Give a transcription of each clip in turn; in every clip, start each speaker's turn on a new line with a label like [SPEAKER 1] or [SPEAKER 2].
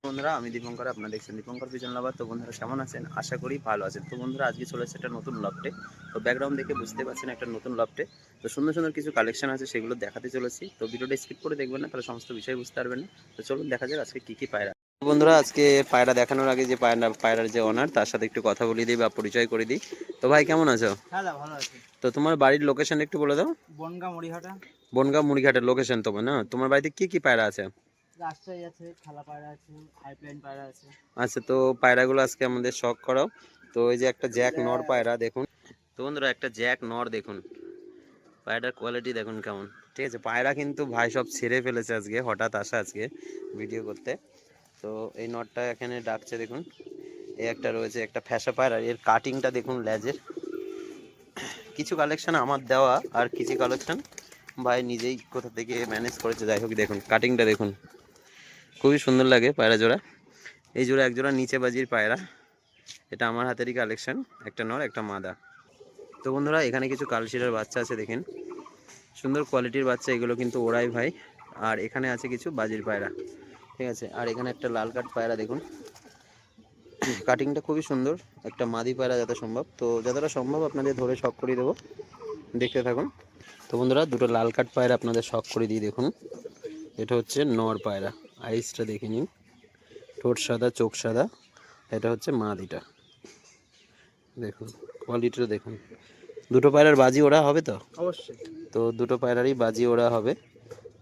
[SPEAKER 1] বন্ধুরা আমি দীপঙ্কর, আপনারা দেখছেন দীপঙ্কর পিজন লাভার। তো বন্ধুরা কেমন আছেন? আশা করি ভালো আছেন। তো বন্ধুরা আজকে চলে এসেছে একটা নতুন লফটে। তো ব্যাকগ্রাউন্ড দেখে বুঝতে পারছেন একটা নতুন লফটে। তো সুন্দর সুন্দর কিছু কালেকশন আছে, সেগুলো দেখাতে চলেছি। তো ভিডিওটা স্কিপ করে দেখবেন না, তাহলে সমস্ত বিষয় বুঝতে পারবেন না। তো চলুন দেখা যাক আজকে কী কী পায়রা। বন্ধুরা আজকে পায়রা দেখানোর আগে যে পায়রার যে ওনার, তার সাথে একটু কথা বলে দিই বা পরিচয় করে দিই। তো ভাই কেমন আছো?
[SPEAKER 2] হ্যাঁ দা ভালো আছি।
[SPEAKER 1] তো তোমার বাড়ির লোকেশন একটু বলে দাও।
[SPEAKER 2] বনগাঁ মুড়িহাটা।
[SPEAKER 1] বনগাঁ মুড়িঘাটের লোকেশন তোমার না? তোমার বাড়িতে কি কি পায়রা আছে?
[SPEAKER 2] রাজশাহী আছে, খালা পায়রা আছে, হাইপ্লাইন পায়রা আছে।
[SPEAKER 1] আচ্ছা, তো পায়রাগুলো আজকে আমাদের শখ করাও। তো এই যে একটা জ্যাক নর পায়রা দেখুন। তো বন্ধুরা একটা জ্যাক নর দেখুন, পায়রাটার কোয়ালিটি দেখুন কেমন। ঠিক আছে, পায়রা কিন্তু ভাই সব ছেড়ে ফেলেছে আজকে, হঠাৎ আসা আজকে ভিডিও করতে। তো এই নরটা এখানে ডাকছে দেখুন। এই একটা রয়েছে একটা ফ্যাসা পায়রা, এর কাটিংটা দেখুন লেজের। কিছু কালেকশন আমার দেওয়া, আর কিছু কালেকশন ভাই নিজেই কোথা থেকে ম্যানেজ করেছে। যাই হোক দেখুন কাটিংটা দেখুন, খুবই সুন্দর লাগে পায়রা জোড়া। এই জোড়া এক জোড়া নিচে বাজির পায়রা, এটা আমার হাতেরই কালেকশন, একটা নর একটা মাদা। তো বন্ধুরা এখানে কিছু কালশিরার বাচ্চা আছে দেখেন, সুন্দর কোয়ালিটির বাচ্চা, এগুলো কিন্তু ওরাই ভাই। আর এখানে আছে কিছু বাজির পায়রা, ঠিক আছে। আর এখানে একটা লাল কাঠ পায়রা দেখুন, কাটিংটা খুবই সুন্দর, একটা মাদি পায়রা যত সম্ভব। তো যতটা সম্ভব আপনাদের ধরে শখ করে দেবো, দেখতে থাকুন। তো বন্ধুরা দুটো লাল কাঠ পায়রা আপনাদের শখ করে দিই দেখুন। এটা হচ্ছে নর পায়রা, আইসটা দেখে নিন, ঠোঁট সাদা চোখ সাদা। এটা হচ্ছে মাদিটা, দেখুন কোয়ালিটিটা দেখুন। দুটো পায়রার বাজি ওরা হবে তো?
[SPEAKER 2] অবশ্যই।
[SPEAKER 1] তো দুটো পায়রারই বাজি ওরা হবে।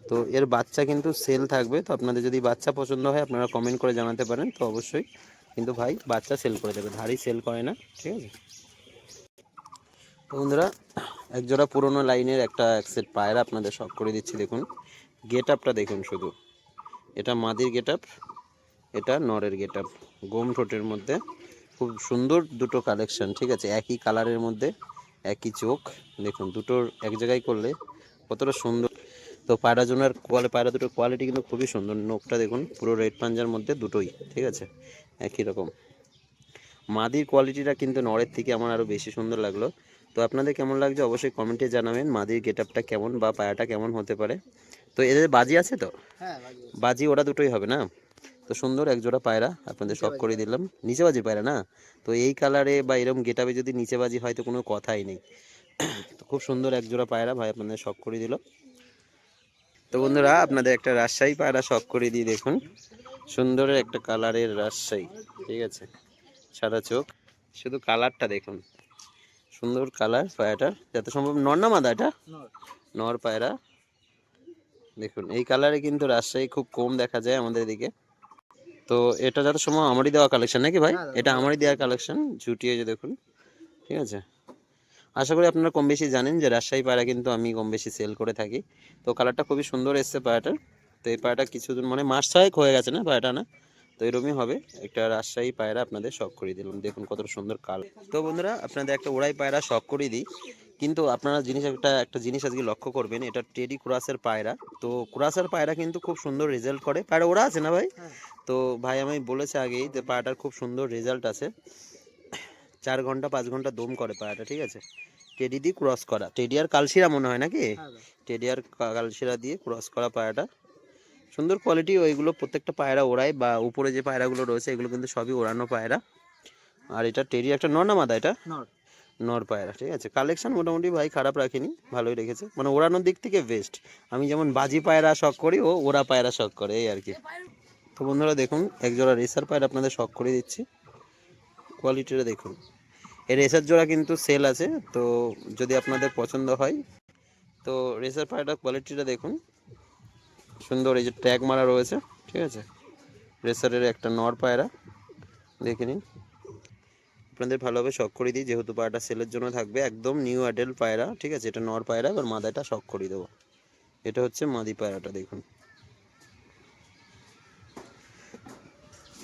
[SPEAKER 1] তো এর বাচ্চা কিন্তু সেল থাকবে, তো আপনাদের যদি বাচ্চা পছন্দ হয় আপনারা কমেন্ট করে জানাতে পারেন, তো অবশ্যই কিন্তু ভাই বাচ্চা সেল করে দেবে, ধাড়ি সেল করে না, ঠিক আছে। তো বন্ধুরা একজোড়া পুরোনো লাইনের একটা এক সেট পায়রা আপনাদের শখ করে দিচ্ছি দেখুন। গেট আপটা দেখুন শুধু, এটা মাদির গেট আপ, এটা নরের গেট আপ। গোম ঠোঁটের মধ্যে খুব সুন্দর দুটো কালেকশন, ঠিক আছে, একই কালারের মধ্যে একই চোখ। দেখুন দুটোর এক জায়গায় করলে কতটা সুন্দর। তো পায়রা জোনার পায়রা দুটোর কোয়ালিটি কিন্তু খুবই সুন্দর। নোকটা দেখুন পুরো রেড পাঞ্জার মধ্যে দুটোই, ঠিক আছে, একই রকম। মাদির কোয়ালিটিটা কিন্তু নরের থেকে আমার আরও বেশি সুন্দর লাগলো। তো আপনাদের কেমন লাগছে অবশ্যই কমেন্টে জানাবেন, মাদির গেট আপটা কেমন বা পায়রাটা কেমন হতে পারে। তো এদের বাজি আছে তো?
[SPEAKER 2] হ্যাঁ বাজি আছে।
[SPEAKER 1] বাজি ওরা দুটোই হবে না? তো সুন্দর এক জোড়া পায়রা আপনাদের
[SPEAKER 2] নিচে
[SPEAKER 1] শখ
[SPEAKER 2] বাজি
[SPEAKER 1] করে
[SPEAKER 2] পায়রা।
[SPEAKER 1] দিলাম, নিচে বাজি পায়রা না? তো এই কালারে বা এরকম গেটাবে যদি নিচে বাজি হয় তো কোনো কথাই নেই। তো খুব সুন্দর এক জোড়া পায়রা ভাই আপনাদের শখ করে দিল। তো বন্ধুরা আপনাদের একটা রাজশাহী পায়রা শখ করে দিই দেখুন, সুন্দর একটা কালারের রাজশাহী, ঠিক আছে, সাদা চোখ, শুধু কালারটা দেখুন, সুন্দর কালার পায়রাটার। যত সম্ভব নর না মাদা এটা?
[SPEAKER 2] নর।
[SPEAKER 1] নর পায়রা দেখুন, এই কালারে কিন্তু রাজশাহী খুব কম দেখা যায় আমাদের এদিকে। তো এটা যত সম্ভব আমারই দেওয়া কালেকশন নাকি ভাই?
[SPEAKER 2] হ্যাঁ দাদা
[SPEAKER 1] এটা
[SPEAKER 2] ভালো
[SPEAKER 1] আমারই
[SPEAKER 2] আছে।
[SPEAKER 1] দেওয়া কালেকশন, ঝুটিয়ে যে দেখুন, ঠিক আছে। আশা করি আপনারা কম বেশি জানেন যে রাজশাহী পায়রা কিন্তু আমি কম বেশি সেল করে থাকি। তো কালারটা খুবই সুন্দর এসছে পায়রাটার। তো এই পায়রাটা কিছুদিন মানে মাস ছয়েক হয়ে গেছে না পায়রাটা, না? তো এরকমই হবে, একটা রাজশাহী পায়রা আপনাদের শখ করে দিলাম দেখুন কত সুন্দর কালার। তো বন্ধুরা আপনাদের একটা ওড়াই পায়রা শখ করে দিই, কিন্তু আপনারা একটা জিনিস আজকে লক্ষ্য করবেন, এটা টেডি ক্রসের পায়রা। তো ক্রসের পায়রা কিন্তু খুব সুন্দর রেজাল্ট করে, পায়রা ওরা আছে না ভাই?
[SPEAKER 2] হ্যাঁ।
[SPEAKER 1] তো ভাই আমি বলেছে আগেই যে পায়রাটার খুব সুন্দর রেজাল্ট আছে, 4 ঘন্টা 5 ঘন্টা দম করে পায়রাটা, ঠিক আছে। টেডি দিয়ে ক্রস করা, টেডি আর কালশিরা মনে হয় নাকি?
[SPEAKER 2] হ্যাঁ দাদা।
[SPEAKER 1] টেডি আর কালশিরা দিয়ে ক্রস করা পায়রাটা, সুন্দর কোয়ালিটি। ওইগুলো প্রত্যেকটা পায়রা ওড়ায়, বা উপরে যে পায়রাগুলো রয়েছে এগুলো কিন্তু সবই ওড়ানো পায়রা। আর এটা টেডি একটা নর না মাদা এটা?
[SPEAKER 2] নর।
[SPEAKER 1] নর পায়রা, ঠিক আছে। কালেকশন মোটামুটি ভাই খারাপ রাখেনি, ভালোই রেখেছে, মানে ওড়ানোর দিক থেকে বেস্ট। আমি যেমন বাজি পায়রা শখ করি, ও ওরা পায়রা শখ করে, এই আর কি। তো বন্ধুরা দেখুন একজোড়া রেসার পায়রা আপনাদের শখ করে দিচ্ছি, কোয়ালিটিটা দেখুন। এই রেসার জোড়া কিন্তু সেল আছে, তো যদি আপনাদের পছন্দ হয় তো রেসার পায়রাটার কোয়ালিটিটা দেখুন, সুন্দর। এই যে ট্যাগ মারা রয়েছে, ঠিক আছে, রেসারের একটা নর পায়রা দেখে নিন। আপনাদের ভালোভাবে শখ করে দিই, যেহেতু পায়রাটা সেলের জন্য থাকবে, একদম নিউ অ্যাডাল্ট পায়রা, ঠিক আছে। এটা নর পায়রা, এবার মাদাটা শখ করে দেবো। এটা হচ্ছে মাদি পায়রাটা দেখুন,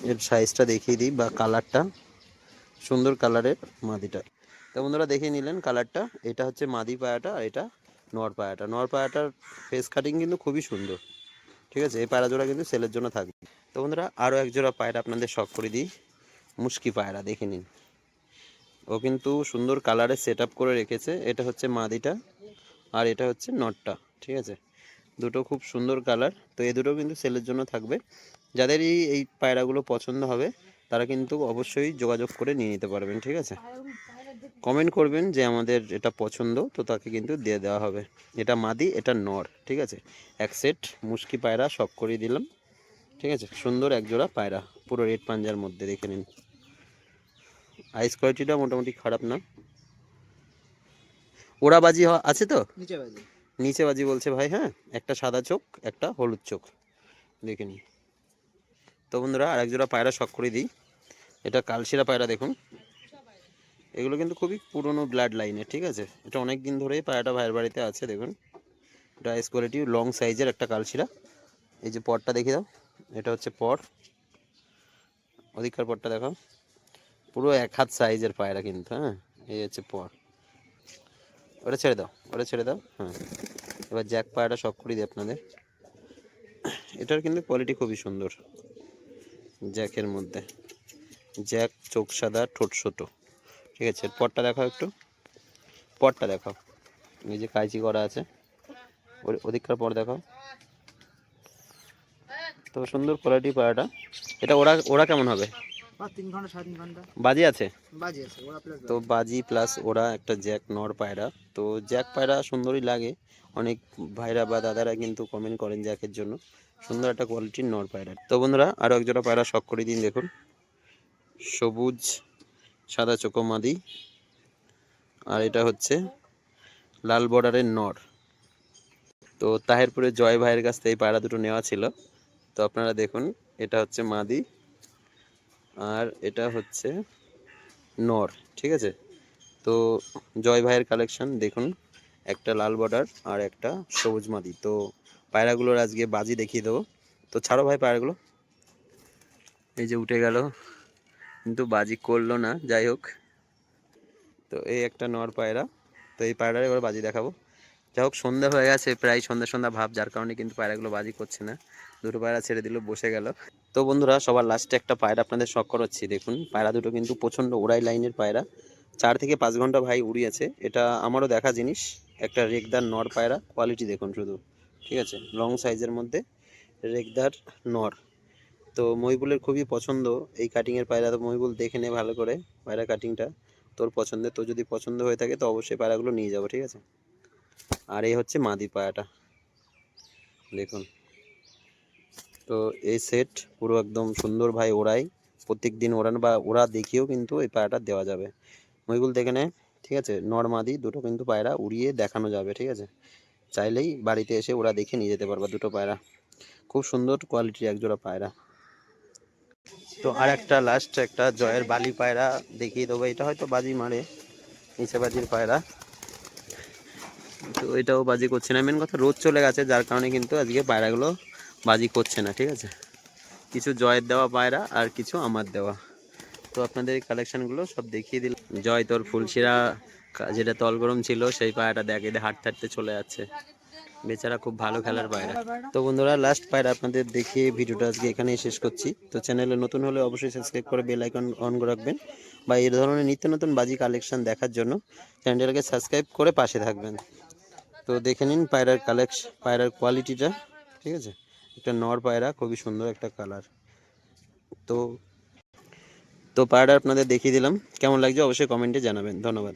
[SPEAKER 1] এর সাইজটা দেখিয়ে দিই বা কালারটা, সুন্দর কালারের মাদিটা। তো বন্ধুরা দেখে নিলেন কালারটা, এটা হচ্ছে মাদি পায়রাটা, আর এটা নর পায়রাটা। নর পায়রাটার ফেস কাটিং কিন্তু খুবই সুন্দর, ঠিক আছে। এই পায়রা জোড়া কিন্তু সেলের জন্য থাকবে। তো বন্ধুরা আরও এক জোড়া পায়রা আপনাদের শখ করে দিই, মুশকি পায়রা দেখে নিন। ও কিন্তু সুন্দর কালারে সেট আপ করে রেখেছে, এটা হচ্ছে মাদিটা আর এটা হচ্ছে নটটা, ঠিক আছে। দুটো খুব সুন্দর কালার। তো এই দুটো কিন্তু সেলের জন্য থাকবে। যাদেরই এই পায়রাগুলো পছন্দ হবে তারা কিন্তু অবশ্যই যোগাযোগ করে নিয়ে নিতে পারবেন, ঠিক আছে। কমেন্ট করবেন যে আমাদের এটা পছন্দ, তো তাকে কিন্তু দিয়ে দেওয়া হবে। এটা মাদি, এটা নর, ঠিক আছে। এক সেট মুশকি পায়রা শখ করিয়ে দিলাম, ঠিক আছে। সুন্দর এক জোড়া পায়রা, পুরো রেড পাঞ্জার মধ্যে, দেখে নিন। আইস কোয়ালিটিটা মোটামুটি খারাপ না। ওড়াবাজি আছে তো?
[SPEAKER 2] নিচে বাজে।
[SPEAKER 1] নিচে বাজি বলছে ভাই, হ্যাঁ। একটা সাদা চোখ, একটা হলুদ চোখ, দেখে নিন। তো বন্ধুরা আরেক জোড়া পায়রা শখ করে দিই। এটা কালশিরা পায়রা, দেখুন। এগুলো কিন্তু খুবই পুরনো ব্লাড লাইনের, ঠিক আছে। এটা অনেক দিন ধরেই পায়রাটা ভাইয়ের বাড়িতে আছে, দেখুন। এটা আইস কোয়ালিটি লং সাইজের একটা কালশিরা। এই যে পরটা দেখিয়ে দাও, এটা হচ্ছে পর। অধিকার পরটা দেখো, পুরো 1 হাত সাইজের পায়রা কিন্তু, হ্যাঁ। এই হচ্ছে পর। ওটা ছেড়ে দাও, ওটা ছেড়ে দাও, হ্যাঁ। এবার জ্যাক পায়রাটা শখ করে দিই আপনাদের। এটার কিন্তু কোয়ালিটি খুবই সুন্দর। জ্যাকের মধ্যে জ্যাক, চোখ সাদা, ঠোঁট ছোটো, ঠিক আছে। পরটা দেখাও একটু, পরটা দেখাও। এই যে কাঁচি করা আছে, অধিকার পর দেখাও। তো সুন্দর কোয়ালিটি পায়রাটা। এটা ওরা ওরা কেমন হবে?
[SPEAKER 2] 3 ঘন্টা 3.5 ঘন্টা
[SPEAKER 1] বাজি আছে?
[SPEAKER 2] বাজে আছে ওরা প্লাস
[SPEAKER 1] তো বাজি প্লাস ওরা একটা জ্যাক নর পায়রা। তো জ্যাক পায়রা সুন্দরই লাগে, অনেক ভাইরা বা দাদারা কিন্তু কমেন্ট করেন জ্যাকের জন্য। সুন্দর একটা কোয়ালিটির নর পায়রা। তো বন্ধুরা আরও এক জোড়া পায়রা শখ করে দিন, দেখুন। সবুজ সাদা চোখো মাদি, আর এটা হচ্ছে লাল বর্ডারের নর। তো তাহেরপুরে জয় ভাইয়ের কাছ থেকে এই পায়রা দুটো নেওয়া ছিল। তো আপনারা দেখুন, এটা হচ্ছে মাদি আর এটা হচ্ছে নর, ঠিক আছে। তো জয় ভাইয়ের কালেকশন দেখুন, একটা লাল বর্ডার আর একটা সবুজ মাদি। তো পায়রাগুলোর আজকে বাজি দেখিয়ে দেবো। তো ছাড়ো ভাই পায়রাগুলো। এই যে উঠে গেল, কিন্তু বাজি করলো না, যাই হোক। তো এই একটা নর পায়রা। তো এই পায়রার এবার বাজি দেখাবো। যাই হোক, সন্ধ্যা হয়ে গেছে, প্রায় সন্ধ্যা সন্ধ্যা ভাব, যার কারণে কিন্তু পায়রাগুলো বাজি করছে না। দুটো পায়রা ছেড়ে দিল, বসে গেল। তো বন্ধুরা সবার লাস্টে একটা পায়রা আপনাদের শখ করাচ্ছি, দেখুন। পায়রা দুটো কিন্তু প্রচণ্ড ওড়াই লাইনের পায়রা, 4 থেকে 5 ঘন্টা ভাই উড়িয়েছে। এটা আমারও দেখা জিনিস। একটা রেগদার নর পায়রা, কোয়ালিটি দেখুন শুধু, ঠিক আছে। লং সাইজের মধ্যে রেগদার নর। তো মহিবুলের খুবই পছন্দ এই কাটিংয়ের পায়রা। তো মহিবুল দেখে নে ভালো করে পায়রা কাটিংটা, তোর পছন্দের। তো যদি পছন্দ হয়ে থাকে তো অবশ্যই পায়রাগুলো নিয়ে যাবো, ঠিক আছে। আর এই হচ্ছে মাদি পায়রাটা, দেখুন। তো এই সেট পুরো একদম সুন্দর ভাই ওড়াই, প্রত্যেক দিন ওড়ান বা ওরা দেখিয়েও কিন্তু এই পায়রাটা দেওয়া যাবে। মহিবুল দেখে নেয়, ঠিক আছে। নর মাদি দুটো কিন্তু পায়রা উড়িয়ে দেখানো যাবে, ঠিক আছে। চাইলেই বাড়িতে এসে ওরা দেখে নিয়ে যেতে পারবা দুটো পায়রা। খুব সুন্দর কোয়ালিটির একজোড়া পায়রা। তো আর একটা লাস্ট একটা জয়ের বালি পায়রা দেখিয়ে দেবো। এটা হয়তো বাজি মারে, নিচে বাজির পায়রা। তো এটাও বাজি করছে না, মেন কথা রোদ চলে গেছে, যার কারণে কিন্তু আজকে পায়রাগুলো বাজি করছে না, ঠিক আছে। কিছু জয়ের দেওয়া পায়রা আর কিছু আমার দেওয়া। তো আপনাদের এই কালেকশনগুলো সব দেখিয়ে দিলাম। জয় তোর ফুলশিরা যেটা তল গরম ছিল সেই পায়রাটা দেখে হাঁটতে হাঁটতে চলে যাচ্ছে, বেচারা খুব ভালো খেলার পায়রা। তো বন্ধুরা লাস্ট পায়রা আপনাদের দেখিয়ে ভিডিওটা আজকে এখানেই শেষ করছি। তো চ্যানেলে নতুন হলে অবশ্যই সাবস্ক্রাইব করে বেল আইকন অন করে রাখবেন, বা এই ধরনের নিত্য নতুন বাজি কালেকশন দেখার জন্য চ্যানেলটাকে সাবস্ক্রাইব করে পাশে থাকবেন। তো দেখে নিন পায়রার পায়রার কোয়ালিটিটা, ঠিক আছে। একটা নর পায়রা, খুবই সুন্দর একটা কালার। তো তো পায়রাটা আপনাদের দেখিয়ে দিলাম, কেমন লাগছে অবশ্যই কমেন্টে জানাবেন। ধন্যবাদ।